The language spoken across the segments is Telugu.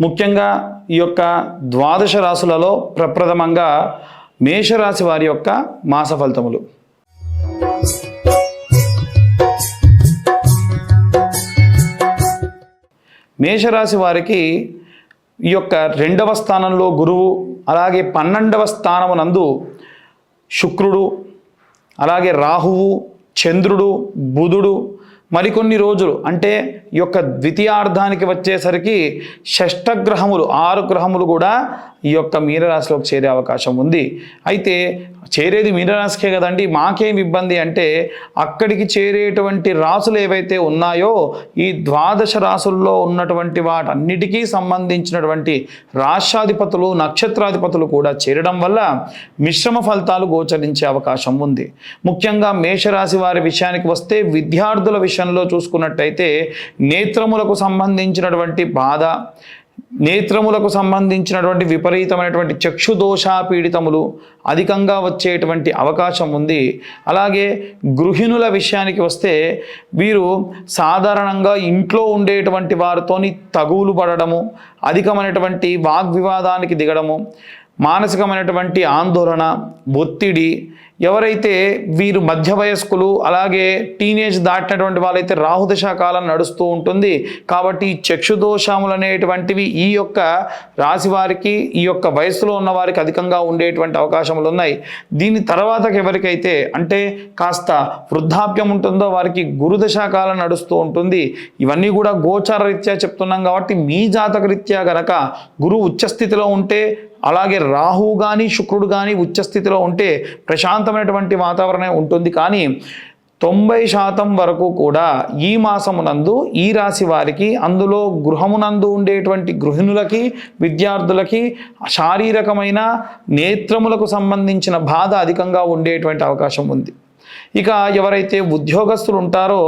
ముఖ్యంగా ఈ యొక్క ద్వాదశ రాశులలో ప్రప్రథమంగా మేషరాశి వారి యొక్క మాస ఫలితములు. మేషరాశి వారికి ఈ యొక్క 2వ స్థానంలో గురువు, అలాగే 12వ స్థానమునందు శుక్రుడు, అలాగే రాహువు, చంద్రుడు, బుధుడు మరికొన్ని రోజులు అంటే ఈ యొక్క ద్వితీయార్థానికి వచ్చేసరికి షష్టగ్రహములు 6 గ్రహములు కూడా ఈ యొక్క మీనరాశిలోకి చేరే అవకాశం ఉంది. అయితే చేరేది మీనరాశికే కదండి, మాకేం ఇబ్బంది అంటే అక్కడికి చేరేటువంటి రాసులు ఏవైతే ఉన్నాయో ఈ ద్వాదశ రాసుల్లో ఉన్నటువంటి వాటన్నిటికీ సంబంధించినటువంటి రాష్ట్రాధిపతులు నక్షత్రాధిపతులు కూడా చేరడం వల్ల మిశ్రమ ఫలితాలు గోచరించే అవకాశం ఉంది. ముఖ్యంగా మేషరాశి వారి విషయానికి వస్తే విద్యార్థుల విషయంలో చూసుకున్నట్టయితే నేత్రములకు సంబంధించినటువంటి బాధ, నేత్రములకు సంబంధించినటువంటి విపరీతమైనటువంటి చక్షుదోష పీడితములు అధికంగా వచ్చేటువంటి అవకాశం ఉంది. అలాగే గృహిణుల విషయానికి వస్తే వీరు సాధారణంగా ఇంట్లో ఉండేటువంటి వారితోని తగువులు పడడము, అధికమైనటువంటి వాగ్వివాదానికి దిగడము, మానసికమైనటువంటి ఆందోళన, ఒత్తిడి, ఎవరైతే వీరు మధ్య వయస్కులు అలాగే టీనేజ్ దాటినటువంటి వాళ్ళైతే రాహుదశ కాలం నడుస్తూ ఉంటుంది. కాబట్టి చక్షుదోషములు అనేటువంటివి ఈ యొక్క రాశి వారికి ఈ యొక్క వయసులో ఉన్న వారికి అధికంగా ఉండేటువంటి అవకాశములు ఉన్నాయి. దీని తర్వాత ఎవరికైతే అంటే కాస్త వృద్ధాప్యం ఉంటుందో వారికి గురుదశ కాలం నడుస్తూ ఉంటుంది. ఇవన్నీ కూడా గోచార రీత్యా చెప్తున్నాం కాబట్టి మీ జాతక రీత్యా గనక గురువు ఉచ్చస్థితిలో ఉంటే, అలాగే రాహువు కానీ శుక్రుడు కానీ ఉచ్చస్థితిలో ఉంటే ప్రశాంతమైనటువంటి వాతావరణం ఉంటుంది. కానీ 90% వరకు కూడా ఈ మాసమునందు ఈ రాశి వారికి, అందులో గృహమునందు ఉండేటువంటి గృహిణులకి, విద్యార్థులకి శారీరకమైన నేత్రములకు సంబంధించిన బాధ అధికంగా ఉండేటువంటి అవకాశం ఉంది. ఇక ఎవరైతే ఉద్యోగస్తులు ఉంటారో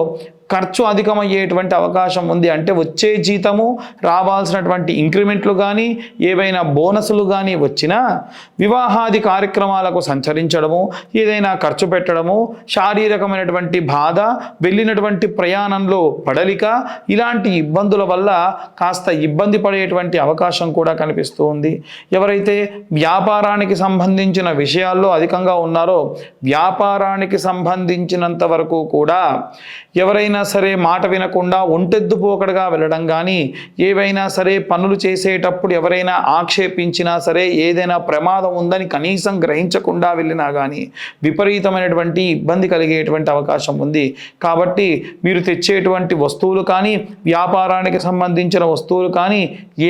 ఖర్చు అధికమయ్యేటువంటి అవకాశం ఉంది. అంటే వచ్చే జీతము, రావాల్సినటువంటి ఇంక్రిమెంట్లు కానీ ఏవైనా బోనసులు కానీ వచ్చినా వివాహాది కార్యక్రమాలకు సంచరించడము, ఏదైనా ఖర్చు పెట్టడము, శారీరకమైనటువంటి బాధ, వెళ్ళినటువంటి ప్రయాణంలో పడలిక, ఇలాంటి ఇబ్బందుల వల్ల కాస్త ఇబ్బంది పడేటువంటి అవకాశం కూడా కనిపిస్తూ ఉంది. ఎవరైతే వ్యాపారానికి సంబంధించిన విషయాల్లో అధికంగా ఉన్నారో వ్యాపారానికి సంబంధించినంత వరకు కూడా ఎవరైనా సరే మాట వినకుండా ఒంటెద్దు పోకడగా వెళ్ళడం కానీ, ఏవైనా సరే పనులు చేసేటప్పుడు ఎవరైనా ఆక్షేపించినా సరే, ఏదైనా ప్రమాదం ఉందని కనీసం గ్రహించకుండా వెళ్ళినా కానీ విపరీతమైనటువంటి ఇబ్బంది కలిగేటువంటి అవకాశం ఉంది. కాబట్టి మీరు తెచ్చేటువంటి వస్తువులు కానీ, వ్యాపారానికి సంబంధించిన వస్తువులు కానీ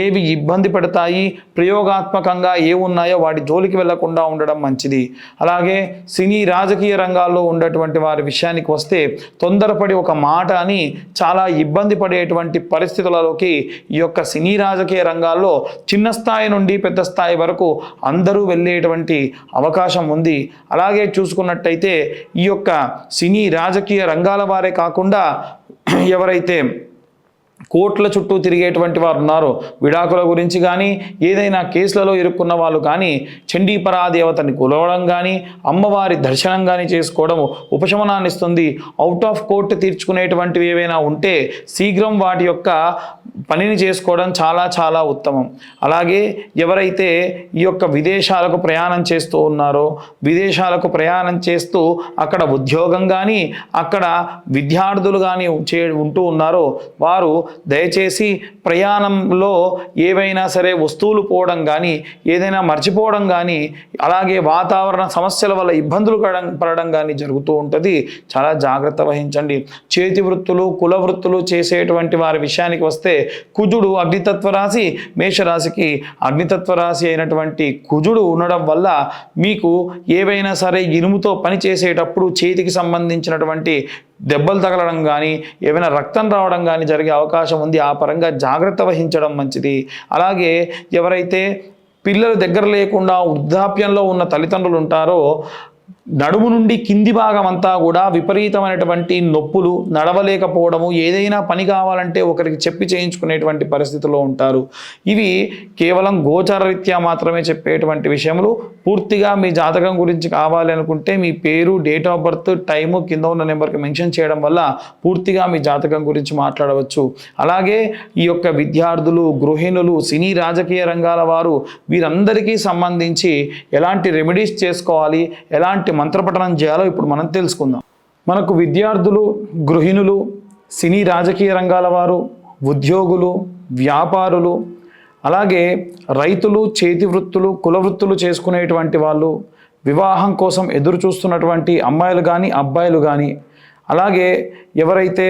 ఏవి ఇబ్బంది పడతాయి, ప్రయోగాత్మకంగా ఉన్నాయో వాటి జోలికి వెళ్లకుండా ఉండడం మంచిది. అలాగే సినీ రాజకీయ రంగాల్లో ఉన్నటువంటి వారి విషయానికి వస్తే తొందరపడి ఒక మాట అని చాలా ఇబ్బంది పడేటువంటి పరిస్థితులలోకి ఈ యొక్క సినీ రాజకీయ రంగాల్లో చిన్న స్థాయి నుండి పెద్ద స్థాయి వరకు అందరూ వెళ్ళేటువంటి అవకాశం ఉంది. అలాగే చూసుకున్నట్టయితే ఈ యొక్క సినీ రాజకీయ రంగాల వారే కాకుండా ఎవరైతే కోర్టుల చుట్టూ తిరిగేటువంటి వారు ఉన్నారో, విడాకుల గురించి కానీ ఏదైనా కేసులలో ఇరుక్కున్న వాళ్ళు కానీ చండీపరాదేవతని కొలవడం కానీ, అమ్మవారి దర్శనం కానీ చేసుకోవడం ఉపశమనాన్ని ఇస్తుంది. అవుట్ ఆఫ్ కోర్టు తీర్చుకునేటువంటివి ఏవైనా ఉంటే శీఘ్రం వాటి యొక్క పనిని చేసుకోవడం చాలా చాలా ఉత్తమం. అలాగే ఎవరైతే ఈ యొక్క విదేశాలకు ప్రయాణం చేస్తూ ఉన్నారో, విదేశాలకు ప్రయాణం చేస్తూ అక్కడ ఉద్యోగం కానీ అక్కడ విద్యార్థులు కానీ ఉంటూ ఉన్నారో వారు దయచేసి ప్రయాణంలో ఏవైనా సరే వస్తువులు పోవడం కానీ, ఏదైనా మర్చిపోవడం కానీ, అలాగే వాతావరణ సమస్యల వల్ల ఇబ్బందులు పడడం కానీ జరుగుతూ ఉంటుంది. చాలా జాగ్రత్త వహించండి. చేతి వృత్తులు, కుల వృత్తులు చేసేటువంటి వారి విషయానికి వస్తే కుజుడు అగ్నితత్వ రాశి, మేషరాశికి అగ్నితత్వ రాశి అయినటువంటి కుజుడు ఉండడం వల్ల మీకు ఏవైనా సరే ఇనుముతో పని చేసేటప్పుడు చేతికి సంబంధించినటువంటి దెబ్బలు తగలడం కానీ, ఏమైనా రక్తం రావడం కానీ జరిగే అవకాశం ఉంది. ఆ పరంగా జాగ్రత్త వహించడం మంచిది. అలాగే ఎవరైతే పిల్లల దగ్గర లేకుండా వృద్ధాప్యంలో ఉన్న తల్లిదండ్రులు ఉంటారో నడుము నుండి కింది భాగం అంతా కూడా విపరీతమైనటువంటి నొప్పులు, నడవలేకపోవడము, ఏదైనా పని కావాలంటే ఒకరికి చెప్పి చేయించుకునేటువంటి పరిస్థితిలో ఉంటారు. ఇవి కేవలం గోచరరీత్యా మాత్రమే చెప్పేటువంటి విషయములు. పూర్తిగా మీ జాతకం గురించి కావాలి అనుకుంటే మీ పేరు, డేట్ ఆఫ్ బర్త్, టైము కింద ఉన్న నెంబర్కి మెన్షన్ చేయడం వల్ల పూర్తిగా మీ జాతకం గురించి మాట్లాడవచ్చు. అలాగే ఈ యొక్క విద్యార్థులు, గృహిణులు, సినీ రాజకీయ రంగాల వారు వీరందరికీ సంబంధించి ఎలాంటి రెమెడీస్ చేసుకోవాలి, ఎలాంటి మంత్రపఠనం చేయాలో ఇప్పుడు మనం తెలుసుకుందాం. మనకు విద్యార్థులు, గృహిణులు, సినీ రాజకీయ రంగాల వారు, ఉద్యోగులు, వ్యాపారులు, అలాగే రైతులు, చేతి వృత్తులు, కుల వృత్తులు చేసుకునేటువంటి వాళ్ళు, వివాహం కోసం ఎదురు చూస్తున్నటువంటి అమ్మాయిలు కానీ అబ్బాయిలు కానీ, అలాగే ఎవరైతే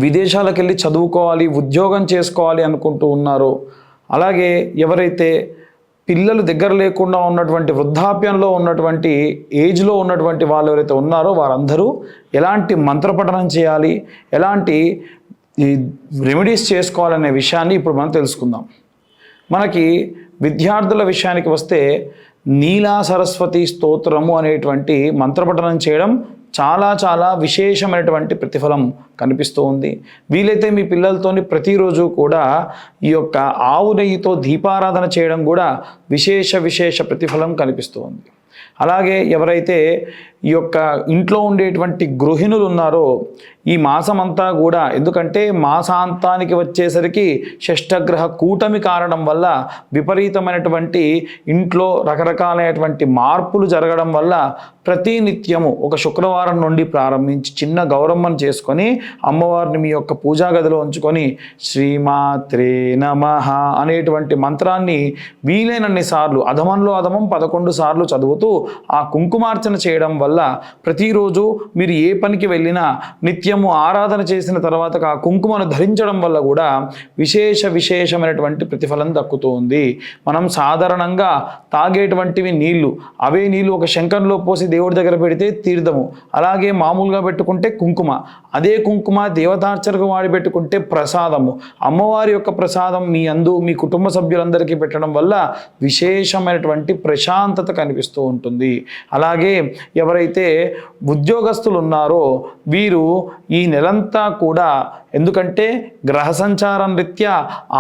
విదేశాలకు వెళ్ళి చదువుకోవాలి, ఉద్యోగం చేసుకోవాలి అనుకుంటూ ఉన్నారో, అలాగే ఎవరైతే పిల్లలు దగ్గర లేకుండా ఉన్నటువంటి, వృద్ధాప్యంలో ఉన్నటువంటి, ఏజ్లో ఉన్నటువంటి వాళ్ళు ఎవరైతే ఉన్నారో వారందరూ ఎలాంటి మంత్రపఠనం చేయాలి, ఎలాంటి రెమెడీస్ చేసుకోవాలనే విషయాన్ని ఇప్పుడు మనం తెలుసుకుందాం. మనకి విద్యార్థుల విషయానికి వస్తే నీలా సరస్వతి స్తోత్రము అనేటువంటి మంత్రపఠనం చేయడం చాలా విశేషమైనటువంటి ప్రతిఫలం కనిపిస్తూ ఉంది. వీలైతే మీ పిల్లలతోని ప్రతిరోజు కూడా ఈ యొక్క ఆవు నెయ్యితో దీపారాధన చేయడం కూడా విశేష ప్రతిఫలం కనిపిస్తూ ఉంది. అలాగే ఎవరైతే ఈ యొక్క ఇంట్లో ఉండేటువంటి గృహిణులు ఉన్నారో ఈ మాసమంతా కూడా, ఎందుకంటే మాసాంతానికి వచ్చేసరికి షష్ఠగ్రహ కూటమి కారణం వల్ల విపరీతమైనటువంటి ఇంట్లో రకరకాలైనటువంటి మార్పులు జరగడం వల్ల ప్రతి నిత్యము ఒక శుక్రవారం నుండి ప్రారంభించి చిన్న గౌరమ్మను చేసుకొని అమ్మవారిని మీ యొక్క పూజా గదిలో ఉంచుకొని శ్రీమాత్రే నమః అనేటువంటి మంత్రాన్ని వీలైనన్ని సార్లు, అధమంలో అధమం 11 సార్లు చదువుతూ ఆ కుంకుమార్చన చేయడం వల్ల ప్రతిరోజు మీరు ఏ పనికి వెళ్ళినా నిత్యము ఆరాధన చేసిన తర్వాత ఆ కుంకుమను ధరించడం వల్ల కూడా విశేషమైనటువంటి ప్రతిఫలం దక్కుతూ ఉంది. మనం సాధారణంగా తాగేటువంటివి నీళ్లు, అవే నీళ్లు ఒక శంఖంలో పోసి దేవుడి దగ్గర పెడితే తీర్థము, అలాగే మామూలుగా పెట్టుకుంటే కుంకుమ, అదే కుంకుమ దేవతార్చనకు వాడి పెట్టుకుంటే ప్రసాదము. అమ్మవారి యొక్క ప్రసాదం మీ అందు, మీ కుటుంబ సభ్యులందరికీ పెట్టడం వల్ల విశేషమైనటువంటి ప్రశాంతత కనిపిస్తూ ఉంటుంది. అలాగే ఎవరైతే ఉద్యోగస్తులు ఉన్నారో వీరు ఈ నెలంతా కూడా, ఎందుకంటే గ్రహ సంచారం రీత్యా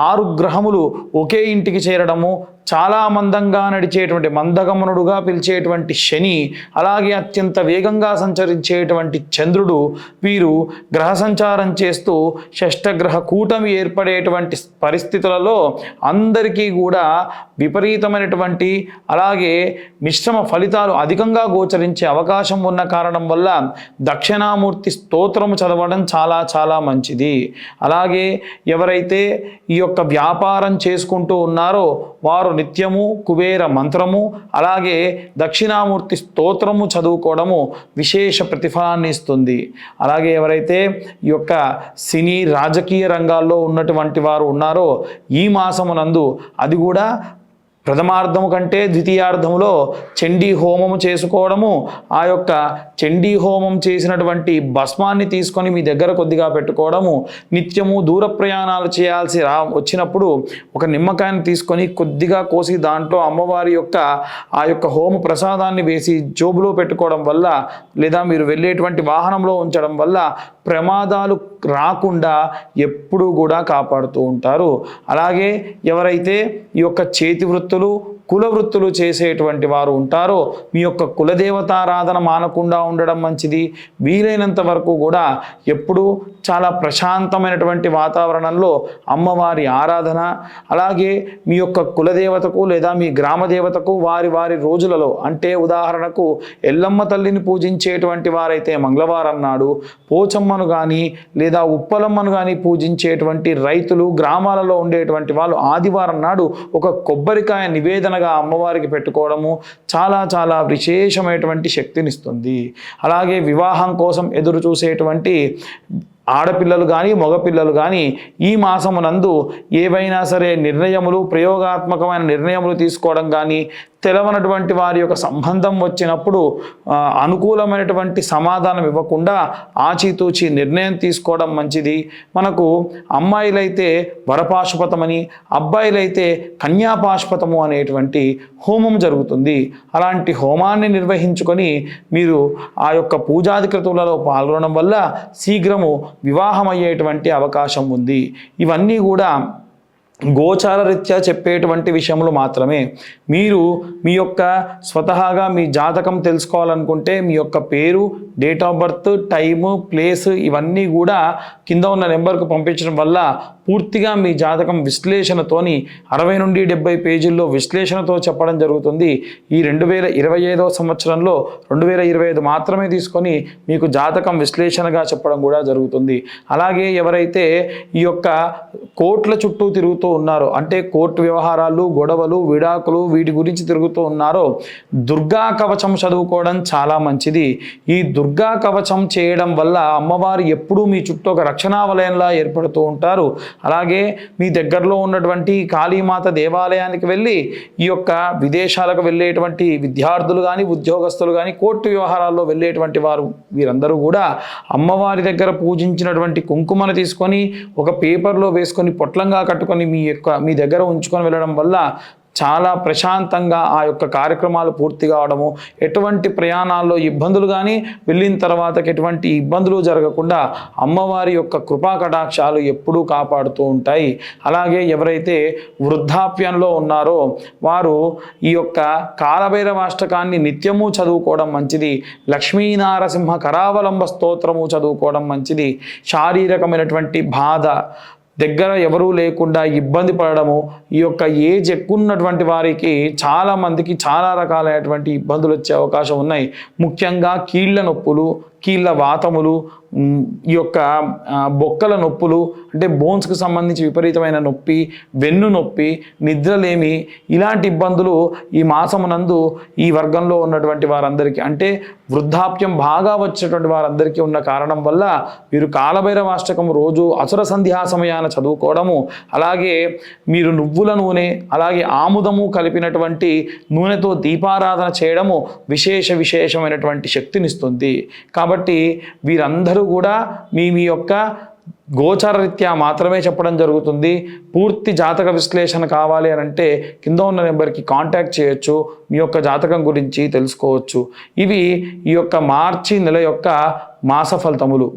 6 గ్రహములు ఒకే ఇంటికి చేరడము, చాలా మందంగా నడిచేటువంటి, మందగమనుడుగా పిలిచేటువంటి శని, అలాగే అత్యంత వేగంగా సంచరించేటువంటి చంద్రుడు, వీరు గ్రహ సంచారం చేస్తూ షష్ఠగ్రహ కూటమి ఏర్పడేటువంటి పరిస్థితులలో అందరికీ కూడా విపరీతమైనటువంటి, అలాగే మిశ్రమ ఫలితాలు అధికంగా గోచరించే అవకాశం ఉన్న కారణం వల్ల దక్షిణామూర్తి స్తోత్రము చదవడం చాలా మంచిది. అలాగే ఎవరైతే ఈ యొక్క వ్యాపారం చేసుకుంటూ ఉన్నారో వారు నిత్యము కుబేర మంత్రము, అలాగే దక్షిణామూర్తి స్తోత్రము చదువుకోవడము విశేష ప్రతిఫలాన్ని ఇస్తుంది. అలాగే ఎవరైతే ఈ యొక్క సినీ రాజకీయ రంగాల్లో ఉన్నటువంటి వారు ఉన్నారో ఈ మాసమునందు, అది కూడా ప్రథమార్థము కంటే ద్వితీయార్థములో చండీ హోమము చేసుకోవడము, ఆ యొక్క చండీ హోమం చేసినటువంటి భస్మాన్ని తీసుకొని మీ దగ్గర కొద్దిగా పెట్టుకోవడము, నిత్యము దూర ప్రయాణాలు చేయాల్సి వచ్చినప్పుడు ఒక నిమ్మకాయను తీసుకొని కొద్దిగా కోసి దాంట్లో అమ్మవారి యొక్క ఆ యొక్క హోమ ప్రసాదాన్ని వేసి జోబులో పెట్టుకోవడం వల్ల, లేదా మీరు వెళ్ళేటువంటి వాహనంలో ఉంచడం వల్ల ప్రమాదాలు రాకుండా ఎప్పుడూ కూడా కాపాడుతూ ఉంటారు. అలాగే ఎవరైతే ఈ యొక్క చేతి వృత్తులు, కుల వృత్తులు చేసేటువంటి వారు ఉంటారో మీ యొక్క కులదేవతారాధన మానకుండా ఉండడం మంచిది. వీలైనంత వరకు కూడా ఎప్పుడూ చాలా ప్రశాంతమైనటువంటి వాతావరణంలో అమ్మవారి ఆరాధన, అలాగే మీ యొక్క కులదేవతకు లేదా మీ గ్రామ దేవతకు వారి రోజులలో, అంటే ఉదాహరణకు ఎల్లమ్మ తల్లిని పూజించేటువంటి వారైతే మంగళవారం నాడు, పోచమ్మను కానీ లేదా ఉప్పలమ్మను కానీ పూజించేటువంటి రైతులు, గ్రామాలలో ఉండేటువంటి వాళ్ళు ఆదివారం నాడు ఒక కొబ్బరికాయ నివేదనగా అమ్మవారికి పెట్టుకోవడము చాలా విశేషమైనటువంటి శక్తినిస్తుంది. అలాగే వివాహం కోసం ఎదురు చూసేటువంటి ఆడపిల్లలు కానీ మగపిల్లలు కానీ ఈ మాసమునందు ఏవైనా సరే నిర్ణయములు, ప్రయోగాత్మకమైన నిర్ణయములు తీసుకోవడం కానీ, తెలవనటువంటి వారి యొక్క సంబంధం వచ్చినప్పుడు అనుకూలమైనటువంటి సమాధానం ఇవ్వకుండా ఆచితూచి నిర్ణయం తీసుకోవడం మంచిది. మనకు అమ్మాయిలైతే వరపాశుపతమని, అబ్బాయిలైతే కన్యాపాశుపతము అనేటువంటి హోమం జరుగుతుంది. అలాంటి హోమాన్ని నిర్వహించుకొని మీరు ఆ యొక్క పూజాధికృతులలో పాల్గొనడం వల్ల శీఘ్రము వివాహం అయ్యేటువంటి అవకాశం ఉంది. ఇవన్నీ కూడా గోచార రీత్యా చెప్పేటువంటి విషయములు మాత్రమే. మీరు మీ యొక్క స్వతహాగా మీ జాతకం తెలుసుకోవాలనుకుంటే మీ యొక్క పేరు, date of birth, time, place ఇవన్నీ కూడా కింద ఉన్న నెంబర్కు పంపించడం వల్ల పూర్తిగా మీ జాతకం విశ్లేషణతోని 60 నుండి 70 పేజీల్లో విశ్లేషణతో చెప్పడం జరుగుతుంది. ఈ 2025వ సంవత్సరంలో 2025 మాత్రమే తీసుకొని మీకు జాతకం విశ్లేషణగా చెప్పడం కూడా జరుగుతుంది. అలాగే ఎవరైతే ఈ యొక్క కోర్టుల చుట్టూ తిరుగుతూ ఉన్నారో, అంటే కోర్టు వ్యవహారాలు, గొడవలు, విడాకులు వీటి గురించి తిరుగుతూ ఉన్నారో, దుర్గా కవచం చదువుకోవడం చాలా మంచిది. ఈ దుర్గా కవచం చేయడం వల్ల అమ్మవారు ఎప్పుడూ మీ చుట్టూ ఒక రక్షణా వలయంలా ఏర్పడుతూ ఉంటారు. అలాగే మీ దగ్గరలో ఉన్నటువంటి కాళీమాత దేవాలయానికి వెళ్ళి ఈ యొక్క విదేశాలకు వెళ్ళేటువంటి విద్యార్థులు కానీ, ఉద్యోగస్తులు కానీ, కోర్టు వ్యవహారాల్లో వెళ్ళేటువంటి వారు వీరందరూ కూడా అమ్మవారి దగ్గర పూజించినటువంటి కుంకుమను తీసుకొని ఒక పేపర్లో వేసుకొని పొట్లంగా కట్టుకొని మీ దగ్గర ఉంచుకొని వెళ్ళడం వల్ల చాలా ప్రశాంతంగా ఆ యొక్క కార్యక్రమాలు పూర్తి కావడము, ఎటువంటి ప్రయాణాల్లో ఇబ్బందులు కానీ, వెళ్ళిన తర్వాత ఎటువంటి ఇబ్బందులు జరగకుండా అమ్మవారి యొక్క కృపా కటాక్షాలు ఎప్పుడూ కాపాడుతూ ఉంటాయి. అలాగే ఎవరైతే వృద్ధాప్యంలో ఉన్నారో వారు ఈ యొక్క కాలభైరవాష్టకాన్ని నిత్యము చదువుకోవడం మంచిది. లక్ష్మీనారసింహ కరావలంబ స్తోత్రము చదువుకోవడం మంచిది. శారీరకమైనటువంటి బాధ, దగ్గర ఎవరూ లేకుండా ఇబ్బంది పడడము, ఈ యొక్క ఏజ్ ఎక్కువ ఉన్నటువంటి వారికి చాలామందికి చాలా రకాలైనటువంటి ఇబ్బందులు వచ్చే అవకాశం ఉన్నాయి. ముఖ్యంగా కీళ్ళ నొప్పులు, కీళ్ళ వాతములు, ఈ యొక్క బొక్కల నొప్పులు, అంటే బోన్స్కి సంబంధించి విపరీతమైన నొప్పి, వెన్ను నొప్పి, నిద్రలేమి, ఇలాంటి ఇబ్బందులు ఈ మాసమునందు ఈ వర్గంలో ఉన్నటువంటి వారందరికీ, అంటే వృద్ధాప్యం బాగా వచ్చేటువంటి వారందరికీ ఉన్న కారణం వల్ల మీరు కాలభైరవాష్టకం రోజు అసుర సంధ్యా సమయాన చదువుకోవడము, అలాగే మీరు నువ్వుల నూనె అలాగే ఆముదము కలిపినటువంటి నూనెతో దీపారాధన చేయడము విశేషమైనటువంటి శక్తినిస్తుంది. కాబట్టి వీరందరూ కూడా మీ యొక్క గోచార రీత్యా మాత్రమే చెప్పడం జరుగుతుంది. పూర్తి జాతక విశ్లేషణ కావాలి అని అంటే కింద ఉన్న నెంబర్కి కాంటాక్ట్ చేయొచ్చు, మీ యొక్క జాతకం గురించి తెలుసుకోవచ్చు. ఇవి ఈ యొక్క మార్చి నెల యొక్క మాస ఫలితములు.